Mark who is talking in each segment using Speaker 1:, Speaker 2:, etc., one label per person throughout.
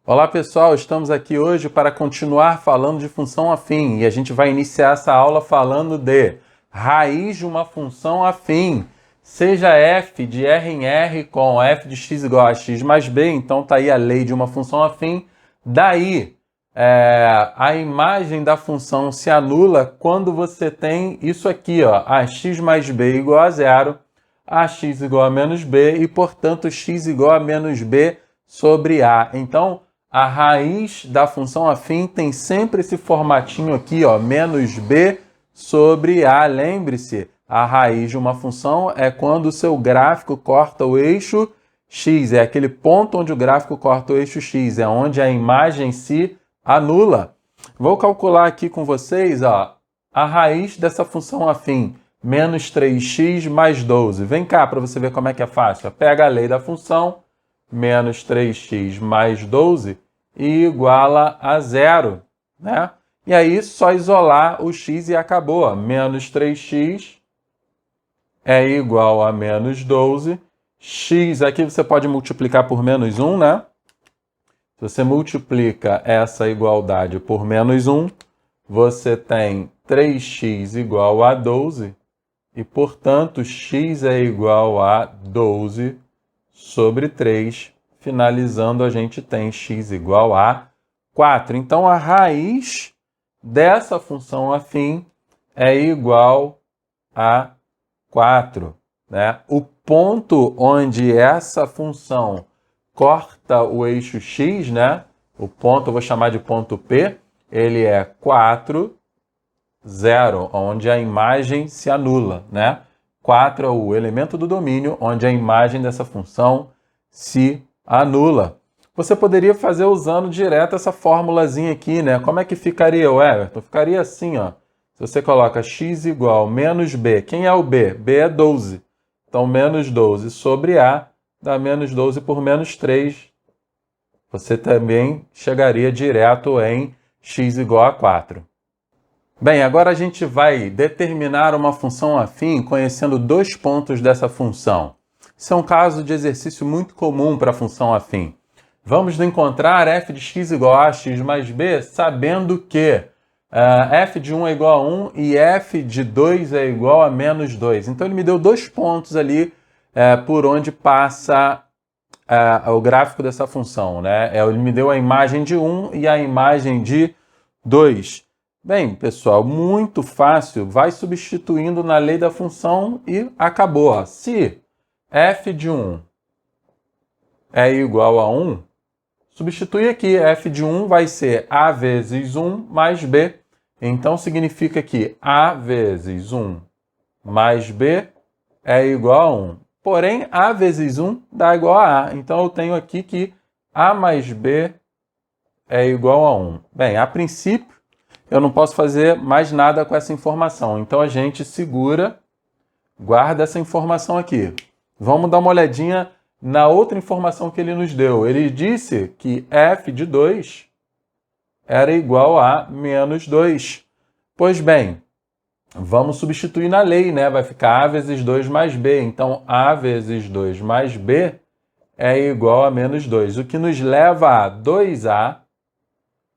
Speaker 1: Olá pessoal, estamos aqui hoje para continuar falando de função afim e a gente vai iniciar essa aula falando de raiz de uma função afim, seja f de R em R com f de x igual a x mais b, então está aí a lei de uma função afim. Daí, a imagem da função se anula quando você tem isso aqui, ó, ax mais b igual a zero, ax igual a menos b e, portanto, x igual a menos b sobre a. Então, a raiz da função afim tem sempre esse formatinho aqui, ó, menos b sobre a. Lembre-se, a raiz de uma função é quando o seu gráfico corta o eixo x. É aquele ponto onde o gráfico corta o eixo x, é onde a imagem se anula. Vou calcular aqui com vocês, ó, a raiz dessa função afim, menos 3x mais 12. Vem cá para você ver como é que é fácil. Pega a lei da função, menos 3x mais 12, e iguala a zero, né? E aí, só isolar o x e acabou. Menos 3x é igual a menos 12. X, aqui você pode multiplicar por menos 1, né? Se você multiplica essa igualdade por menos 1, você tem 3x igual a 12. E, portanto, x é igual a 12 sobre 3. Finalizando, a gente tem x igual a 4. Então, a raiz dessa função afim é igual a 4. Né? O ponto onde essa função corta o eixo x, né? O ponto eu vou chamar de ponto P, ele é 4, 0, onde a imagem se anula. Né? 4 é o elemento do domínio onde a imagem dessa função se anula. Você poderia fazer usando direto essa formulazinha aqui, né? Como é que ficaria, Everton? Ficaria assim, ó. Se você coloca x igual a menos b, quem é o b? b é 12. Então, menos 12 sobre a dá menos 12 por menos 3. Você também chegaria direto em x igual a 4. Bem, agora a gente vai determinar uma função afim conhecendo dois pontos dessa função. Isso é um caso de exercício muito comum para a função afim. Vamos encontrar f de x igual a x mais b, sabendo que f de 1 é igual a 1 e f de 2 é igual a menos 2. Então, ele me deu dois pontos ali por onde passa o gráfico dessa função. Né? Ele me deu a imagem de 1 e a imagem de 2. Bem, pessoal, muito fácil. Vai substituindo na lei da função e acabou. Ó. Se f de 1 é igual a 1, substitui aqui. F de 1 vai ser a vezes 1 mais b. Então, significa que a vezes 1 mais b é igual a 1. Porém, a vezes 1 dá igual a a. Então, eu tenho aqui que a mais b é igual a 1. Bem, a princípio, eu não posso fazer mais nada com essa informação. Então, a gente segura, guarda essa informação aqui. Vamos dar uma olhadinha na outra informação que ele nos deu. Ele disse que f de 2 era igual a menos 2. Pois bem, vamos substituir na lei, né? Vai ficar a vezes 2 mais b. Então, a vezes 2 mais b é igual a menos 2. O que nos leva a 2a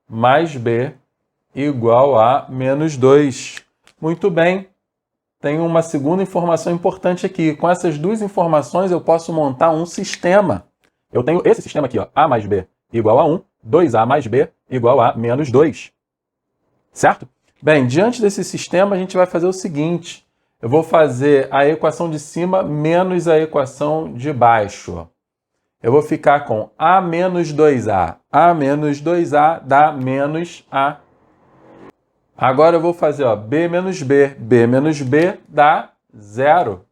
Speaker 1: mais b igual a menos 2. Muito bem. Tem uma segunda informação importante aqui. Com essas duas informações, eu posso montar um sistema. Eu tenho esse sistema aqui, ó, a mais b igual a 1, 2a mais b igual a menos 2. Certo? Bem, diante desse sistema, a gente vai fazer o seguinte. Eu vou fazer a equação de cima menos a equação de baixo. Eu vou ficar com a menos 2a. A menos 2a dá menos a. Agora eu vou fazer ó, b menos b. B menos b dá 0.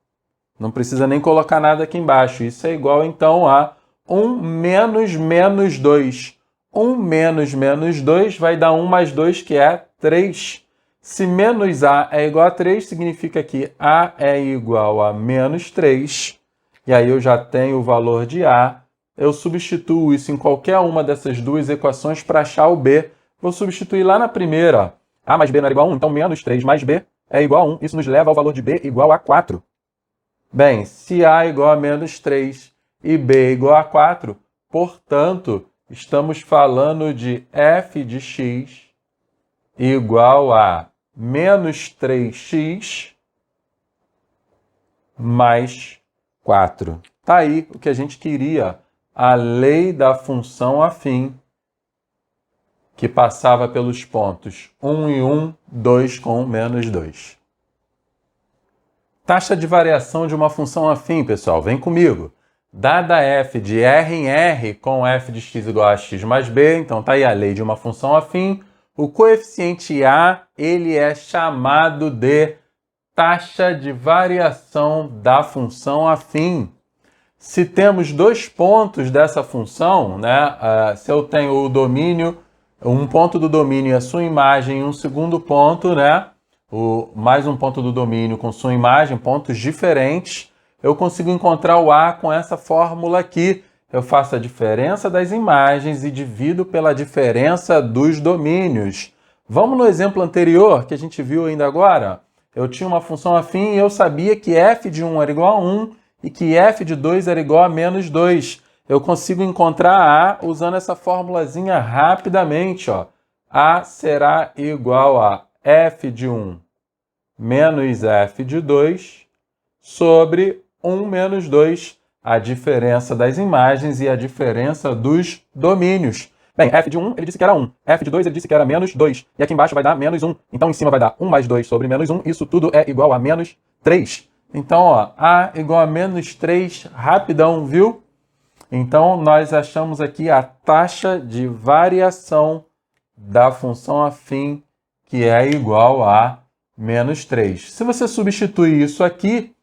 Speaker 1: Não precisa nem colocar nada aqui embaixo. Isso é igual, então, a 1 menos menos 2. 1 menos menos 2 vai dar 1 mais 2, que é 3. Se menos a é igual a 3, significa que a é igual a menos 3. E aí eu já tenho o valor de a. Eu substituo isso em qualquer uma dessas duas equações para achar o b. Vou substituir lá na primeira, ó. A mais b não era igual a 1, então menos 3 mais b é igual a 1. Isso nos leva ao valor de b igual a 4. Bem, se a é igual a menos 3 e b é igual a 4, portanto, estamos falando de f de x igual a menos 3x mais 4. Está aí o que a gente queria, a lei da função afim, que passava pelos pontos 1 e 1, 2 com menos 2. Taxa de variação de uma função afim, pessoal, vem comigo. Dada f de R em R com f de x igual a x mais b, então está aí a lei de uma função afim, o coeficiente a ele é chamado de taxa de variação da função afim. Se temos dois pontos dessa função, né, se eu tenho o domínio, um ponto do domínio e a sua imagem, e um segundo ponto, né, mais um ponto do domínio com sua imagem, pontos diferentes, eu consigo encontrar o A com essa fórmula aqui. Eu faço a diferença das imagens e divido pela diferença dos domínios. Vamos no exemplo anterior que a gente viu ainda agora? Eu tinha uma função afim e eu sabia que f de 1 era igual a 1 e que f de 2 era igual a menos 2. Eu consigo encontrar A usando essa formulazinha rapidamente. Ó. A será igual a f de 1 menos f de 2 sobre 1 menos 2, a diferença das imagens e a diferença dos domínios. Bem, f de 1 ele disse que era 1, f de 2 ele disse que era menos 2, e aqui embaixo vai dar menos 1. Então, em cima vai dar 1 mais 2 sobre menos 1, isso tudo é igual a menos 3. Então, ó, A igual a menos 3, rapidão, viu? Então, nós achamos aqui a taxa de variação da função afim, que é igual a menos 3. Se você substituir isso aqui,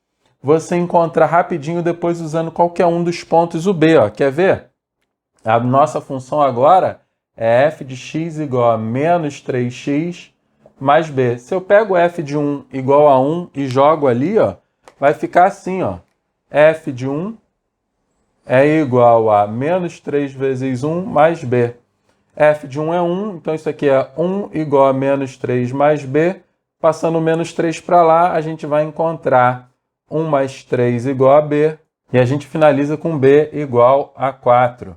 Speaker 1: você encontra rapidinho depois usando qualquer um dos pontos o b. Ó. Quer ver? A nossa função agora é f de x igual a menos 3x mais b. Se eu pego f de 1 igual a 1 e jogo ali, ó, vai ficar assim, ó. F de 1 é igual a menos 3 vezes 1 mais b. F de 1 é 1, então isso aqui é 1 igual a menos 3 mais b. Passando o menos 3 para lá, a gente vai encontrar 1 mais 3 igual a b. E a gente finaliza com b igual a 4.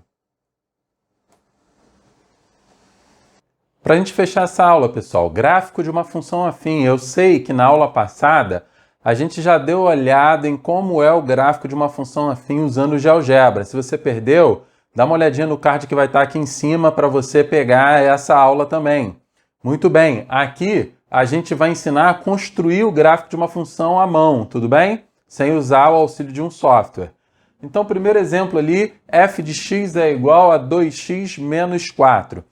Speaker 1: Para a gente fechar essa aula, pessoal, gráfico de uma função afim. Eu sei que na aula passada a gente já deu olhada em como é o gráfico de uma função afim usando o GeoGebra. Se você perdeu, dá uma olhadinha no card que vai estar aqui em cima para você pegar essa aula também. Muito bem, aqui a gente vai ensinar a construir o gráfico de uma função à mão, tudo bem? Sem usar o auxílio de um software. Então, primeiro exemplo ali, f de x é igual a 2x menos 4.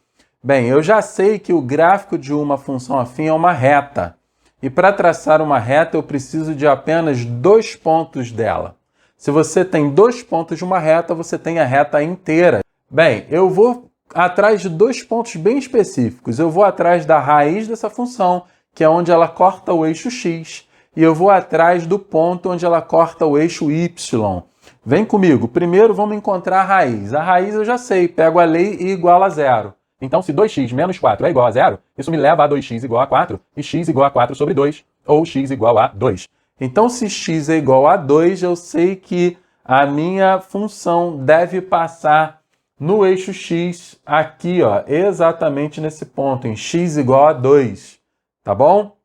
Speaker 1: Bem, eu já sei que o gráfico de uma função afim é uma reta. E para traçar uma reta, eu preciso de apenas 2 pontos dela. Se você tem 2 pontos de uma reta, você tem a reta inteira. Bem, eu vou atrás de 2 pontos bem específicos. Eu vou atrás da raiz dessa função, que é onde ela corta o eixo x, e eu vou atrás do ponto onde ela corta o eixo y. Vem comigo. Primeiro vamos encontrar a raiz. A raiz eu já sei, pego a lei e igual a zero. Então, se 2x menos 4 é igual a zero, isso me leva a 2x igual a 4 e x igual a 4 sobre 2, ou x igual a 2. Então, se x é igual a 2, eu sei que a minha função deve passar no eixo x aqui, ó, exatamente nesse ponto, em x igual a 2, tá bom?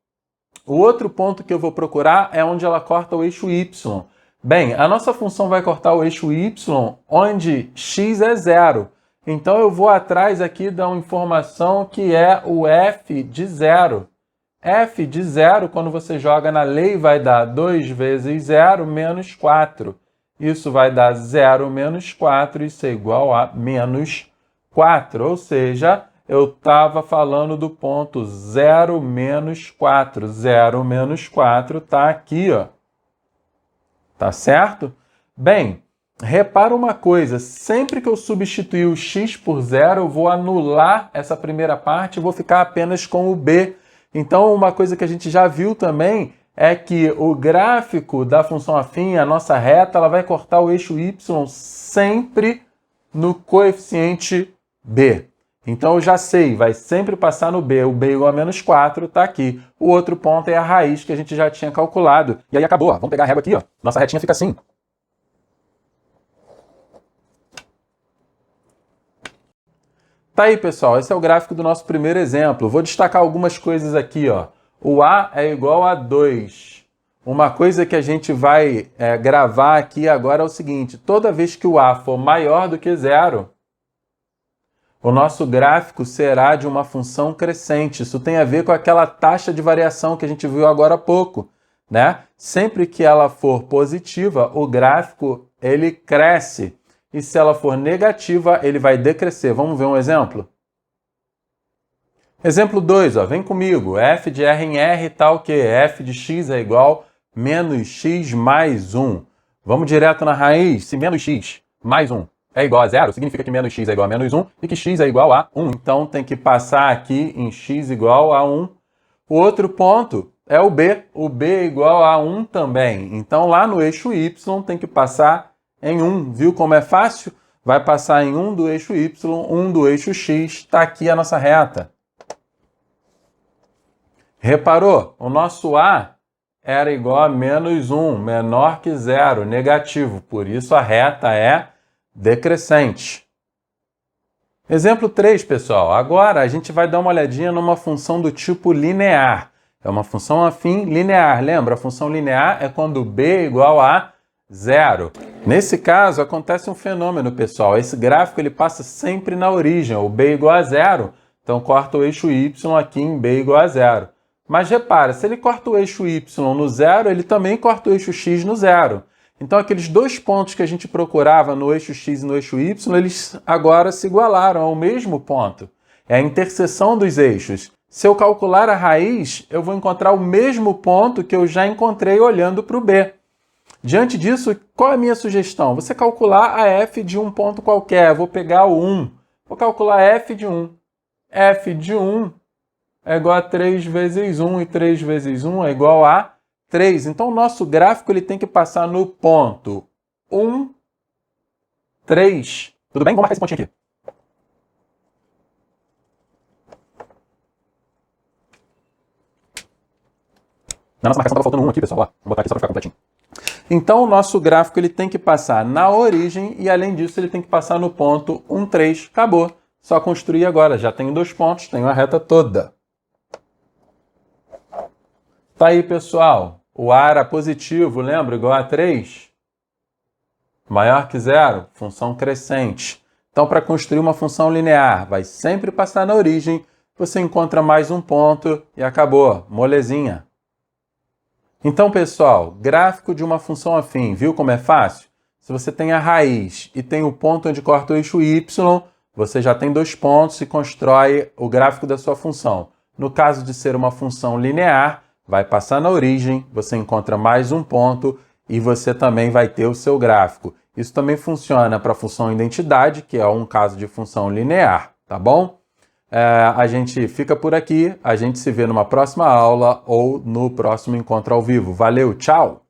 Speaker 1: O outro ponto que eu vou procurar é onde ela corta o eixo y. Bem, a nossa função vai cortar o eixo y onde x é zero. Então, eu vou atrás aqui da informação que é o f de zero. F de zero, quando você joga na lei, vai dar 2 vezes 0 menos 4. Isso vai dar 0 menos 4, isso é igual a menos 4. Ou seja, eu estava falando do ponto 0 menos 4. 0 menos 4 está aqui, ó. Tá certo? Bem, repara uma coisa, sempre que eu substituir o x por zero, eu vou anular essa primeira parte e vou ficar apenas com o b. Então, uma coisa que a gente já viu também é que o gráfico da função afim, a nossa reta, ela vai cortar o eixo y sempre no coeficiente b. Então, eu já sei, vai sempre passar no b. O b igual a menos 4 está aqui. O outro ponto é a raiz que a gente já tinha calculado. E aí acabou. Ó. Vamos pegar a régua aqui. Ó. Nossa retinha fica assim. Tá aí, pessoal, esse é o gráfico do nosso primeiro exemplo. Vou destacar algumas coisas aqui, ó. O A é igual a 2. Uma coisa que a gente vai gravar aqui agora é o seguinte: toda vez que o A for maior do que 0, o nosso gráfico será de uma função crescente. Isso tem a ver com aquela taxa de variação que a gente viu agora há pouco, né? Sempre que ela for positiva, o gráfico ele cresce. E se ela for negativa, ele vai decrescer. Vamos ver um exemplo? Exemplo 2, ó, vem comigo. F de R em R está o quê? F de x é igual a menos x mais 1. Vamos direto na raiz. Se menos x mais 1 é igual a 0, significa que menos x é igual a menos 1 e que x é igual a 1. Então tem que passar aqui em x igual a 1. O outro ponto é o B. O B é igual a 1 também. Então lá no eixo y tem que passar em 1. Viu como é fácil? Vai passar em 1 do eixo y, 1 do eixo x. Está aqui a nossa reta. Reparou? O nosso A era igual a menos 1, menor que 0, negativo. Por isso a reta é decrescente. Exemplo 3, pessoal. Agora a gente vai dar uma olhadinha numa função do tipo linear. É uma função afim linear. Lembra? A função linear é quando b é igual a 0. Nesse caso, acontece um fenômeno, pessoal. Esse gráfico ele passa sempre na origem. O b é igual a 0. Então corta o eixo y aqui em b igual a 0. Mas repara, se ele corta o eixo y no 0, ele também corta o eixo x no 0. Então aqueles dois pontos que a gente procurava no eixo x e no eixo y, eles agora se igualaram ao mesmo ponto. É a interseção dos eixos. Se eu calcular a raiz, eu vou encontrar o mesmo ponto que eu já encontrei olhando para o b. Diante disso, qual é a minha sugestão? Você calcular a f de um ponto qualquer. Eu vou pegar o 1. Vou calcular f de 1. F de 1 é igual a 3 vezes 1, e 3 vezes 1 é igual a 3. Então, o nosso gráfico ele tem que passar no ponto 1, 3. Tudo bem? Vamos marcar esse pontinho aqui. Na nossa marcação estava faltando 1 aqui, pessoal. Ó, vou botar aqui só para ficar completinho. Então, o nosso gráfico ele tem que passar na origem e, além disso, ele tem que passar no ponto 1, 3. Acabou. Só construir agora. Já tenho 2 pontos, tenho a reta toda. Tá aí, pessoal. O A era positivo, lembra? Igual a 3. Maior que 0, função crescente. Então, para construir uma função linear, vai sempre passar na origem, você encontra mais um ponto e acabou. Molezinha. Então, pessoal, gráfico de uma função afim, viu como é fácil? Se você tem a raiz e tem o ponto onde corta o eixo y, você já tem 2 pontos e constrói o gráfico da sua função. No caso de ser uma função linear, vai passar na origem, você encontra mais um ponto e você também vai ter o seu gráfico. Isso também funciona para a função identidade, que é um caso de função linear, tá bom? A gente fica por aqui, a gente se vê numa próxima aula ou no próximo encontro ao vivo. Valeu, tchau!